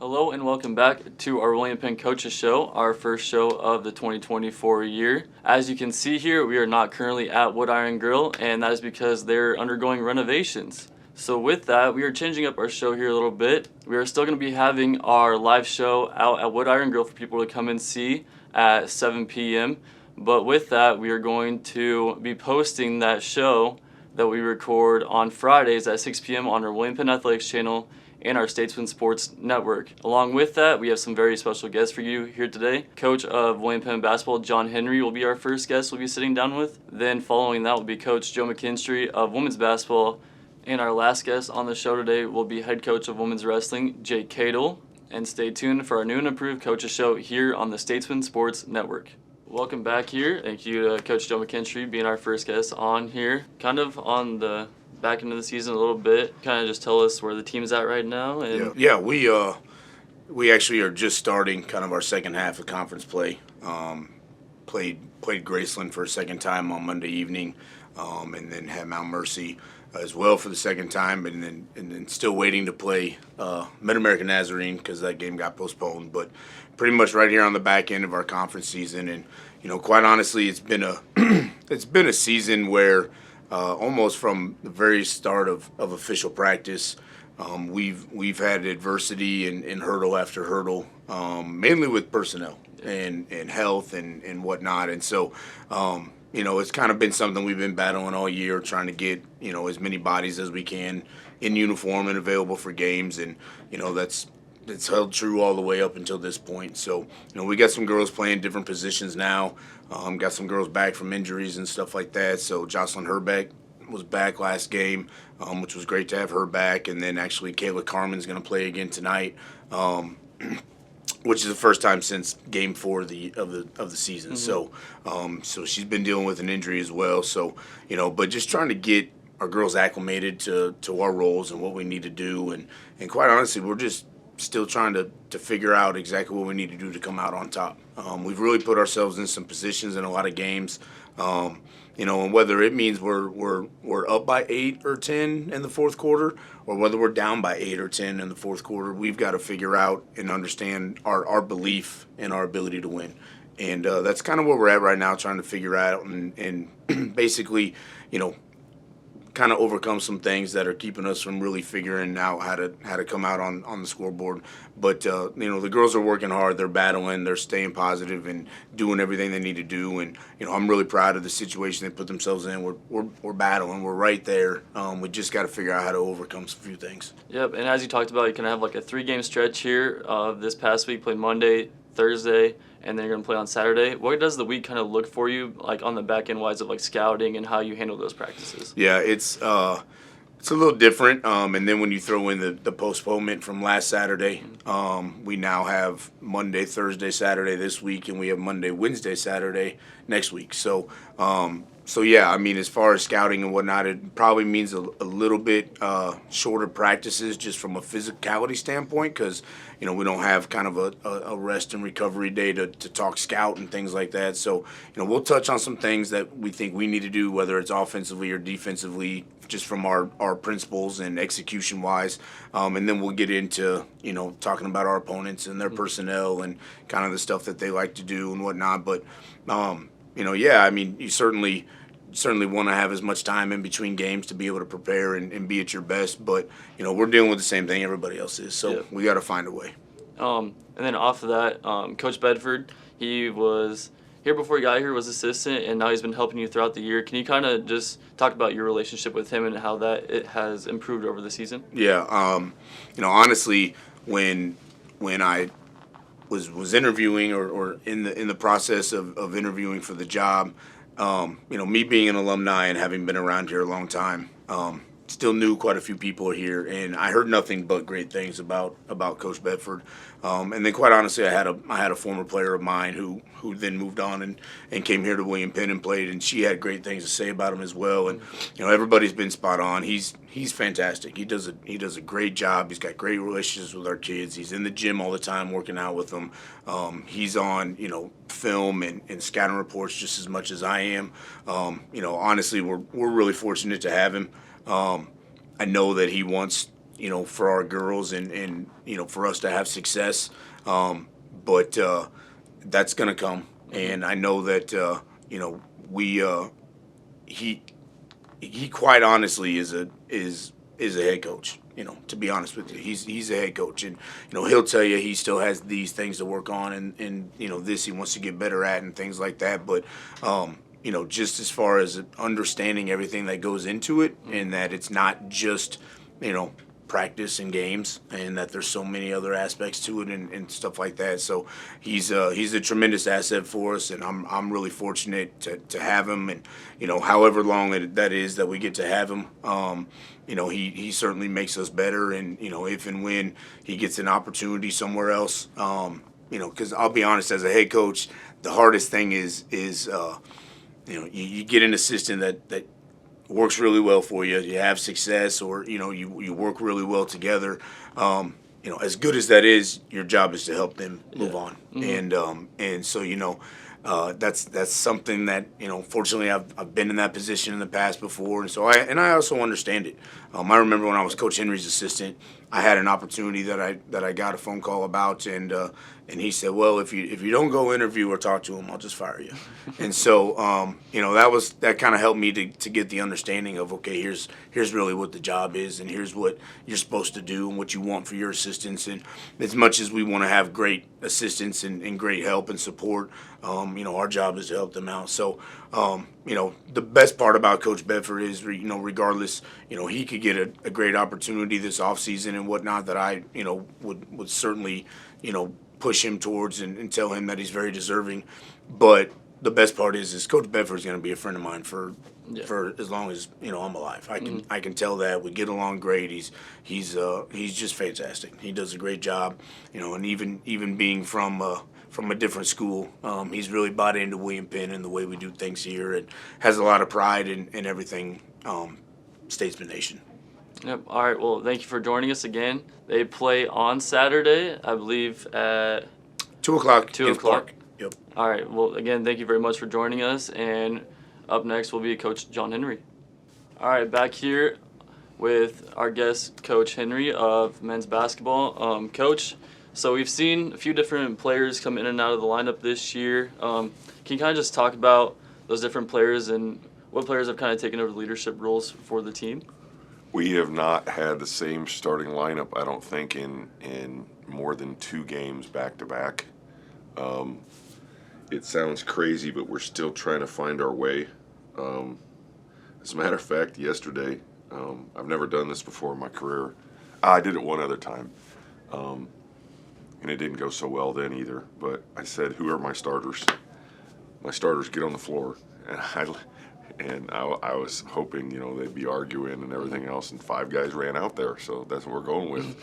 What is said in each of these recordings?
Hello and welcome back to our William Penn Coaches Show, our first show of the 2024 year. As you can see here, we are not currently at Wood Iron Grill, and that is because they're undergoing renovations. So with that, we are changing up our show here a little bit. We are still going to be having our live show out at Wood Iron Grill for people to come and see at 7 p.m. But with that, we are going to be posting that show that we record on Fridays at 6 p.m. on our William Penn Athletics channel and our Statesmen Sports Network. Along with that, we have some very special guests for you here today. Coach of William Penn Basketball, John Henry, will be our first guest we'll be sitting down with. Then following that will be Coach Joe McKinstry of Women's Basketball. And our last guest on the show today will be Head Coach of Women's Wrestling, Jake Cadle. And stay tuned for our new and improved Coaches Show here on the Statesmen Sports Network. Welcome back here. Thank you to Coach Joe McKinstry being our first guest on here. Kind of on the back into the season a little bit. Kind of just tell us where the team's at right now. And Yeah, we actually are just starting kind of our second half of conference play. Played Graceland for a second time on Monday evening, and then had Mount Mercy as well for the second time, and then still waiting to play Mid-American Nazarene because that game got postponed. But pretty much right here on the back end of our conference season, and quite honestly, it's been a season where almost from the very start of official practice, we've had adversity and hurdle after hurdle, mainly with personnel and health and whatnot. And so, it's kind of been something we've been battling all year, trying to get as many bodies as we can in uniform and available for games. And that's held true all the way up until this point. So, we got some girls playing different positions now. Got some girls back from injuries and stuff like that. So Jocelyn Herbeck was back last game, which was great to have her back. And then actually Kayla Carmen's going to play again tonight, which is the first time since Game 4 of the season. Mm-hmm. So she's been dealing with an injury as well. So but just trying to get our girls acclimated to our roles and what we need to do. And quite honestly, we're just still trying to figure out exactly what we need to do to come out on top. We've really put ourselves in some positions in a lot of games, and whether it means we're up by 8 or 10 in the fourth quarter, or whether we're down by 8 or 10 in the fourth quarter, we've got to figure out and understand our belief in our ability to win. And that's kind of where we're at right now, trying to figure out and basically, kind of overcome some things that are keeping us from really figuring out how to come out on the scoreboard. But the girls are working hard, they're battling, they're staying positive and doing everything they need to do. And I'm really proud of the situation they put themselves in. We're battling, we're right there. We just got to figure out how to overcome some few things. Yep, and as you talked about, you can have like a 3-game stretch here. This past week, played Monday, Thursday, and then you're going to play on Saturday. What does the week kind of look for you, like on the back end wise of like scouting and how you handle those practices? Yeah, it's a little different. And then when you throw in the postponement from last Saturday, we now have Monday, Thursday, Saturday this week, and we have Monday, Wednesday, Saturday next week. So, yeah, I mean, as far as scouting and whatnot, it probably means a little bit shorter practices just from a physicality standpoint because, we don't have kind of a rest and recovery day to talk scout and things like that. So, we'll touch on some things that we think we need to do, whether it's offensively or defensively, just from our principles and execution-wise. And then we'll get into, talking about our opponents and their personnel and kind of the stuff that they like to do and whatnot. But, yeah, I mean, you certainly want to have as much time in between games to be able to prepare and be at your best. But, we're dealing with the same thing everybody else is. So we got to find a way. And then off of that, Coach Bedford, he was here before he got here, was assistant, and now he's been helping you throughout the year. Can you kind of just talk about your relationship with him and how it has improved over the season? Yeah, honestly, when I was interviewing or in the process of interviewing for the job, me being an alumni and having been around here a long time, still knew quite a few people here, and I heard nothing but great things about Coach Bedford. And then, quite honestly, I had a former player of mine who then moved on and came here to William Penn and played, and she had great things to say about him as well. And everybody's been spot on. He's fantastic. He does a great job. He's got great relationships with our kids. He's in the gym all the time working out with them. He's on film and scouting reports just as much as I am. Honestly, we're really fortunate to have him. I know that he wants for our girls and for us to have success. But that's going to come. And I know that, we, he quite honestly is a head coach. To be honest with you, he's a head coach, and he'll tell you he still has these things to work on, and this he wants to get better at and things like that. But just as far as understanding everything that goes into it, and that it's not just practice and games, and that there's so many other aspects to it and stuff like that. So he's a tremendous asset for us, and I'm really fortunate to have him, and however long that is that we get to have him. He certainly makes us better, and if and when he gets an opportunity somewhere else, because I'll be honest, as a head coach, the hardest thing is you get an assistant that works really well for you. You have success, or you work really well together. As good as that is, your job is to help them move on. And so that's something that fortunately I've been in that position in the past before, and so I also understand it. I remember when I was Coach Henry's assistant, I had an opportunity that I got a phone call about, and he said, well, if you don't go interview or talk to him, I'll just fire you. And so that kind of helped me to get the understanding of, okay, here's really what the job is, and here's what you're supposed to do and what you want for your assistants. And as much as we want to have great assistants and great help and support, our job is to help them out. So the best part about Coach Bedford is, regardless, he could get a great opportunity this offseason and whatnot that I, would certainly, push him towards and tell him that he's very deserving. But the best part is Coach Bedford is going to be a friend of mine for as long as I'm alive. I can tell that we get along great. He's just fantastic. He does a great job, and even being from a different school, he's really bought into William Penn and the way we do things here, and has a lot of pride in everything Statesman Nation. Yep. All right. Well, thank you for joining us again. They play on Saturday, I believe, at 2 o'clock. 2 o'clock. Yep. All right. Well, again, thank you very much for joining us. And up next will be Coach John Henry. All right. Back here with our guest, Coach Henry of men's basketball. Coach, so we've seen a few different players come in and out of the lineup this year. Can you kind of just talk about those different players and what players have kind of taken over the leadership roles for the team? We have not had the same starting lineup, I don't think, in more than 2 games back-to-back. It sounds crazy, but we're still trying to find our way. As a matter of fact, yesterday, I've never done this before in my career. I did it one other time, and it didn't go so well then either. But I said, who are my starters? My starters, get on the floor. And I was hoping, they'd be arguing and everything else, and 5 guys ran out there, so that's what we're going with.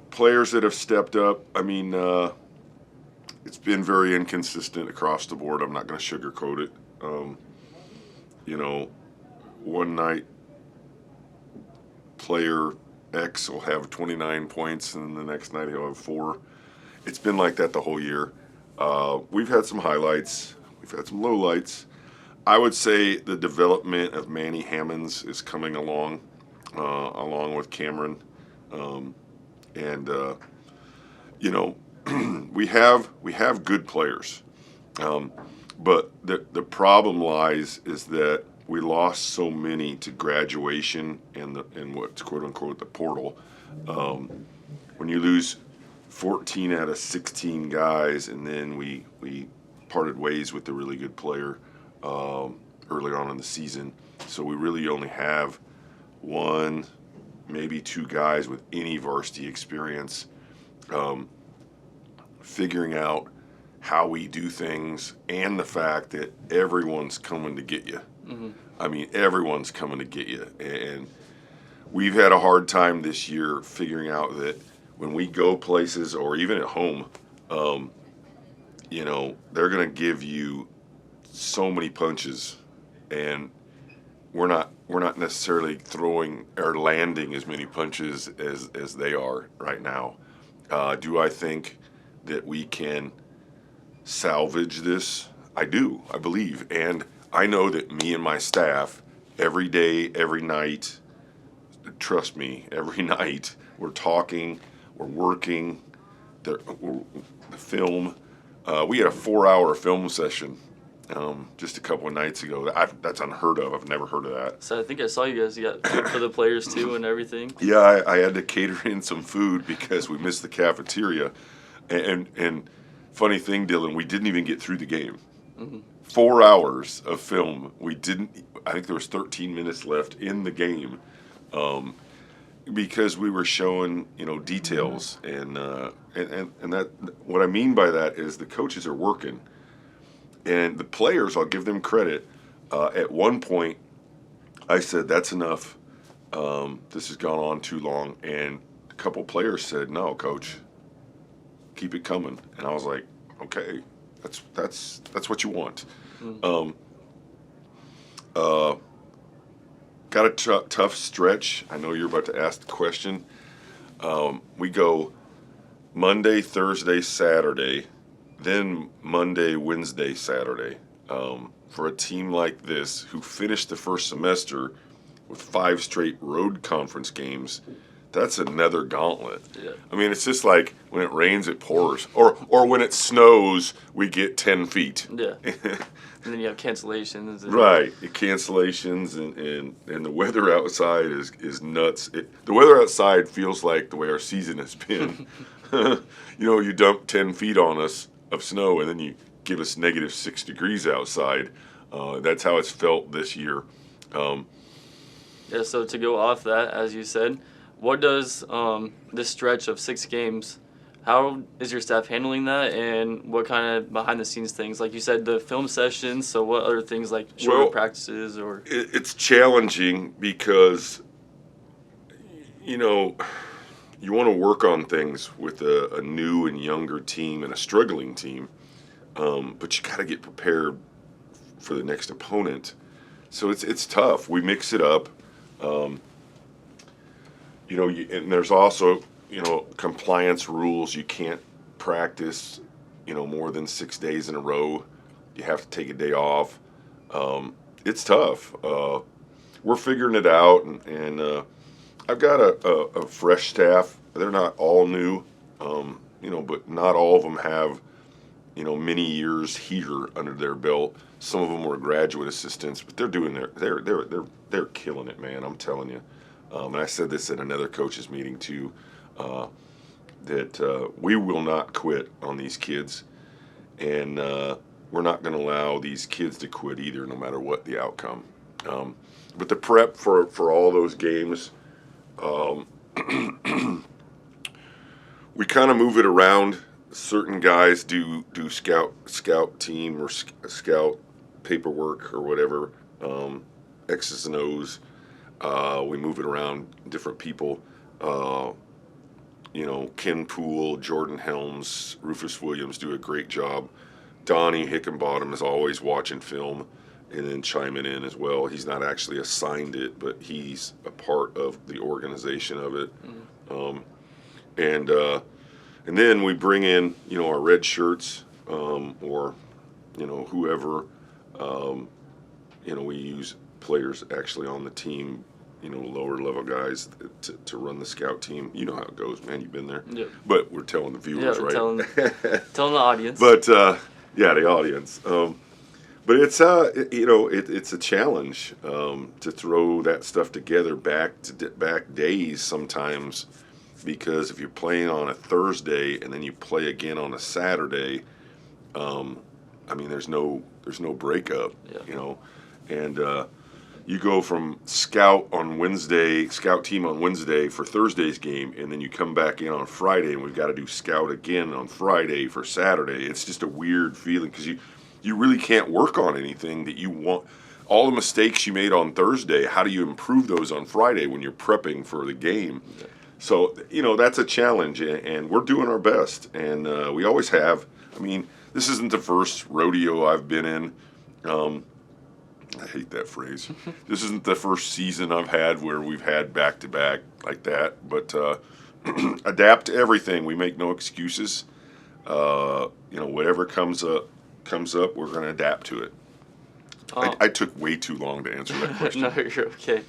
Players that have stepped up, it's been very inconsistent across the board. I'm not going to sugarcoat it. One night, player X will have 29 points, and the next night he'll have 4. It's been like that the whole year. We've had some highlights. We've had some lowlights. I would say the development of Manny Hammonds is coming along with Cameron. We have good players. But the problem lies is that we lost so many to graduation and what's quote unquote the portal. When you lose 14 out of 16 guys, and then we parted ways with a really good player early on in the season. So we really only have 1, maybe 2 guys with any varsity experience. Figuring out how we do things, and the fact that everyone's coming to get you. Everyone's coming to get you. And we've had a hard time this year figuring out that when we go places, or even at home, they're going to give you so many punches, and we're not necessarily throwing or landing as many punches as they are right now. Do I think that we can salvage this? I do. I believe, and I know that me and my staff every day, every night. Trust me, every night we're talking, we're working, the film. We had a 4-hour film session just a couple of nights ago. That's unheard of. I've never heard of that. So I think I saw you guys. You got food for the players too and everything. Yeah, I had to cater in some food because we missed the cafeteria. And funny thing, Dylan, we didn't even get through the game. 4 hours of film. We didn't. I think there was 13 minutes left in the game, because we were showing details and that. What I mean by that is the coaches are working, and the players. I'll give them credit. At one point, I said, "That's enough. This has gone on too long," and a couple players said, "No, coach, keep it coming." And I was like, "Okay, that's what you want." Got a tough stretch. I know you're about to ask the question. We go Monday, Thursday, Saturday, then Monday, Wednesday, Saturday. For a team like this who finished the first semester with 5 straight road conference games, that's another gauntlet. Yeah. I mean, it's just like when it rains, it pours, or when it snows, we get 10 feet. Yeah. And then you have cancellations. And Right, cancellations and the weather outside is nuts. The weather outside feels like the way our season has been. You dump 10 feet on us of snow and then you give us negative 6 degrees outside. That's how it's felt this year. Yeah. So to go off that, as you said, what does this stretch of 6 games? How is your staff handling that, and what kind of behind-the-scenes things? Like you said, the film sessions, so what other things like shorter practices or? It's challenging because, you want to work on things with a new and younger team and a struggling team, but you got to get prepared for the next opponent. So it's tough. We mix it up. And there's also compliance rules. You can't practice, more than 6 days in a row. You have to take a day off. It's tough. We're figuring it out, and I've got a fresh staff. They're not all new, but not all of them have, many years here under their belt. Some of them were graduate assistants, but they're doing they're killing it, man. I'm telling you. And I said this at another coaches meeting too. That we will not quit on these kids, and we're not going to allow these kids to quit either, no matter what the outcome. But the prep for all those games, we kind of move it around. Certain guys do scout team or scout paperwork or whatever, X's and O's. We move it around different people. Ken Poole, Jordan Helms, Rufus Williams do a great job. Donnie Hickenbottom is always watching film and then chiming in as well. He's not actually assigned it, but he's a part of the organization of it. And then we bring in, our red shirts, or, whoever, we use players actually on the team, lower level guys to run the scout team. You know how it goes, man. You've been there. Yep. But we're telling the viewers, right? Telling the audience. But the audience. But it's it's a challenge to throw that stuff together back days sometimes, because if you're playing on a Thursday and then you play again on a Saturday, there's no breakup, and you go from scout team on Wednesday for Thursday's game, and then you come back in on Friday, and we've got to do scout again on Friday for Saturday. It's just a weird feeling because you really can't work on anything that you want. All the mistakes you made on Thursday, how do you improve those on Friday when you're prepping for the game? Yeah. So, that's a challenge, and we're doing our best, and we always have. This isn't the first rodeo I've been in. I hate that phrase. This isn't the first season I've had where we've had back-to-back like that, but adapt to everything. We make no excuses. Whatever comes up, we're going to adapt to it. I took way too long to answer that question. No, you're okay.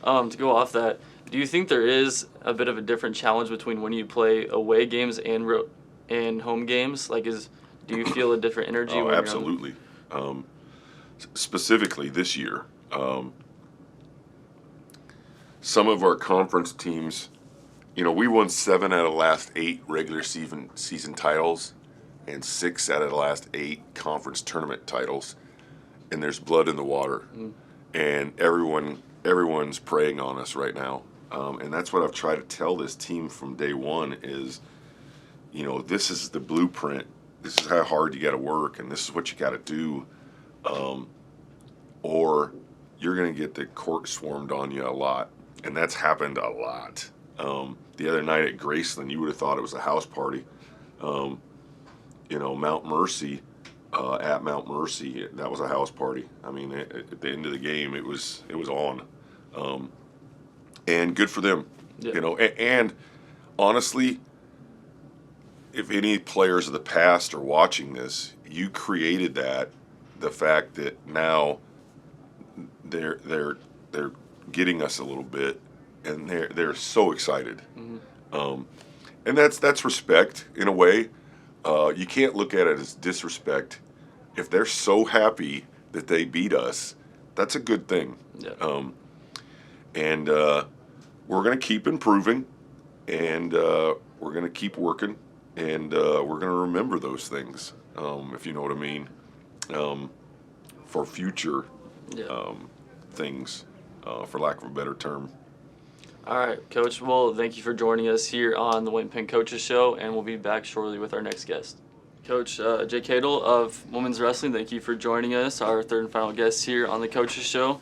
To go off that, do you think there is a bit of a different challenge between when you play away games and home games? Do you feel a different energy? Oh, when absolutely. Specifically this year, some of our conference teams, we won 7 out of the last 8 regular season titles and 6 out of the last 8 conference tournament titles, and there's blood in the water, and everyone's preying on us right now, and that's what I've tried to tell this team from day one is, this is the blueprint. This is how hard you got to work, and this is what you got to do, or you're going to get the court swarmed on you a lot, and that's happened a lot. The other night at Graceland, you would have thought it was a house party. Mount Mercy, at Mount Mercy, that was a house party. I mean, at the end of the game, it was on, and good for them. Yeah. And honestly, if any players of the past are watching this, you created the fact that now they're getting us a little bit, and they're so excited. And that's respect in a way. You can't look at it as disrespect. If they're so happy that they beat us, that's a good thing. Yeah. And we're going to keep improving, and we're going to keep working, and we're going to remember those things, if you know what I mean, for future things, for lack of a better term. All right, Coach. Well, thank you for joining us here on the White and Pink Coaches Show, and we'll be back shortly with our next guest. Coach Jay Cadle of Women's Wrestling, thank you for joining us, our third and final guest here on the Coaches Show.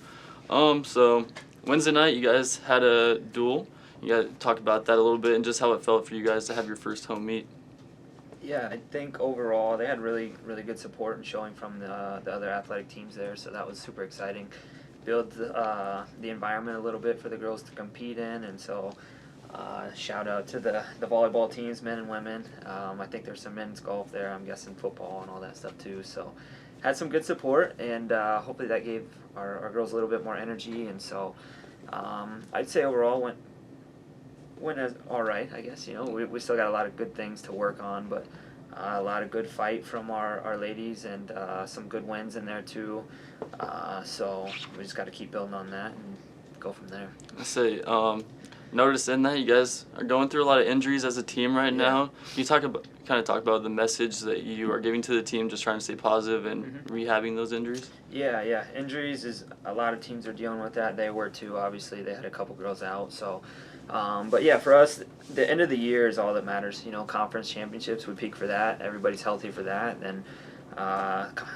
So Wednesday night, you guys had a duel. You got to talk about that a little bit and just how it felt for you guys to have your first home meet. Yeah, I think overall they had really, really good support and showing from the other athletic teams there, so that was super exciting. Build the environment a little bit for the girls to compete in, and so shout out to the volleyball teams, men and women. I think there's some men's golf there, I'm guessing football and all that stuff too. So had some good support, and hopefully that gave our girls a little bit more energy, and so I'd say overall went as all right, I guess. We still got a lot of good things to work on, but a lot of good fight from our ladies, and some good wins in there too. So we just got to keep building on that and go from there. I say, noticing that you guys are going through a lot of injuries as a team right now. Can you talk about the message that you are giving to the team, just trying to stay positive and rehabbing those injuries? Yeah. Injuries is a lot of teams are dealing with that. They were too. Obviously, they had a couple girls out. So, but yeah, for us, the end of the year is all that matters. Conference championships, we peak for that. Everybody's healthy for that, and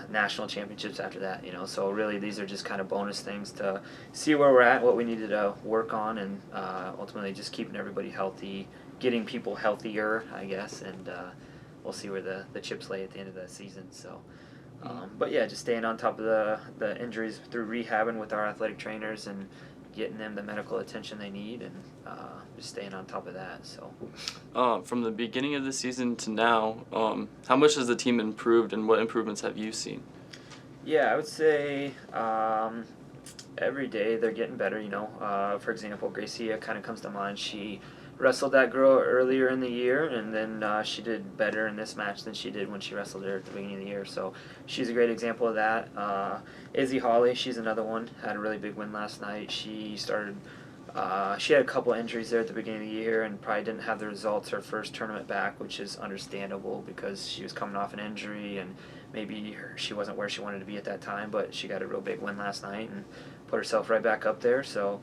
national championships after that. So really, these are just kind of bonus things to see where we're at, what we needed to work on, and ultimately just keeping everybody healthy, getting people healthier, I guess, and we'll see where the chips lay at the end of the season. So, but yeah, just staying on top of the injuries through rehabbing with our athletic trainers and getting them the medical attention they need, and just staying on top of that. So, from the beginning of the season to now, how much has the team improved, and what improvements have you seen? Yeah, I would say every day they're getting better. For example, Gracia kind of comes to mind. She wrestled that girl earlier in the year, and then she did better in this match than she did when she wrestled her at the beginning of the year. So she's a great example of that. Izzy Hawley, she's another one. Had a really big win last night. She started. She had a couple injuries there at the beginning of the year and probably didn't have the results her first tournament back, which is understandable because she was coming off an injury and maybe she wasn't where she wanted to be at that time, but she got a real big win last night and put herself right back up there. So,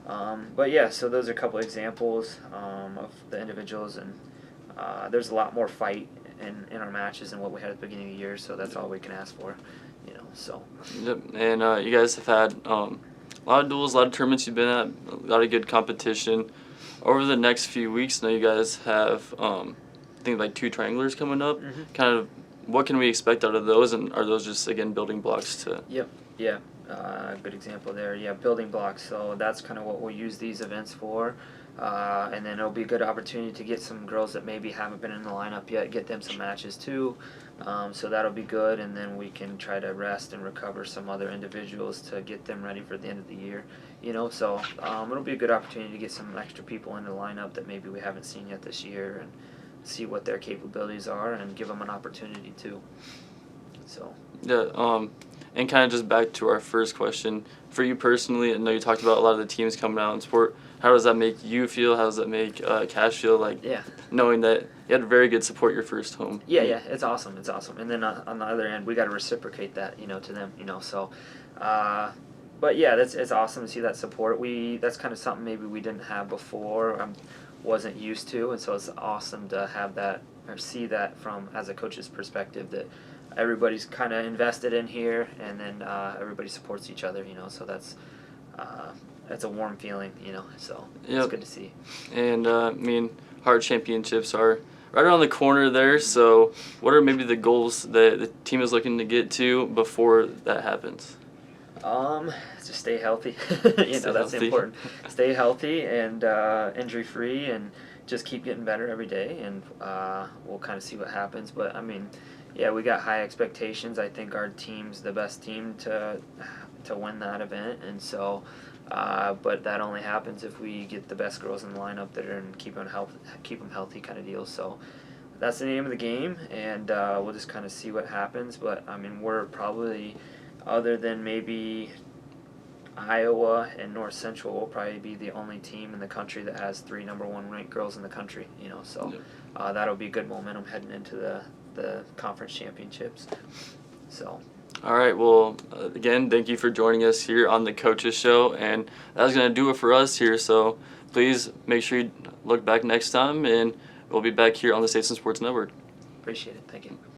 but yeah, so those are a couple examples of the individuals, and there's a lot more fight in our matches than what we had at the beginning of the year, so that's all we can ask for, so. Yep. And you guys have had a lot of duels, a lot of tournaments you've been at, a lot of good competition. Over the next few weeks, now you guys have, I think, like 2 triangulars coming up. Kind of, what can we expect out of those, and are those just, again, building blocks to? Yep, yeah, good example there. Yeah, building blocks, so that's kind of what we'll use these events for. And then it'll be a good opportunity to get some girls that maybe haven't been in the lineup yet, get them some matches too. So that'll be good, and then we can try to rest and recover some other individuals to get them ready for the end of the year. So it'll be a good opportunity to get some extra people in the lineup that maybe we haven't seen yet this year, and see what their capabilities are and give them an opportunity too. So. Yeah. And kind of just back to our first question, for you personally, I know you talked about a lot of the teams coming out in sport. How does that make you feel? How does that make Cash feel? Like, Yeah. knowing that you had very good support your first home. Yeah, it's awesome. It's awesome. And then on the other end, we got to reciprocate that, to them, So, but yeah, it's awesome to see that support. That's kind of something maybe we didn't have before, wasn't used to, and so it's awesome to have that or see that from as a coach's perspective, that everybody's kind of invested in here, and then everybody supports each other, So that's a warm feeling, So it's good to see. And Hart Championships are right around the corner there. So what are maybe the goals that the team is looking to get to before that happens? Just stay healthy. That's healthy. important. Stay healthy and injury free, and just keep getting better every day. And we'll kind of see what happens. But we got high expectations. I think our team's the best team to win that event, and so. But that only happens if we get the best girls in the lineup that are and keep them healthy kind of deal. So that's the name of the game, and we'll just kind of see what happens. But we're probably, other than maybe Iowa and North Central, will probably be the only team in the country that has 3 number 1 ranked girls in the country. So that'll be good momentum heading into the conference championships. So. All right, well, again, thank you for joining us here on the Coaches Show, and that's going to do it for us here, so please make sure you look back next time, and we'll be back here on the Statesmen Sports Network. Appreciate it. Thank you.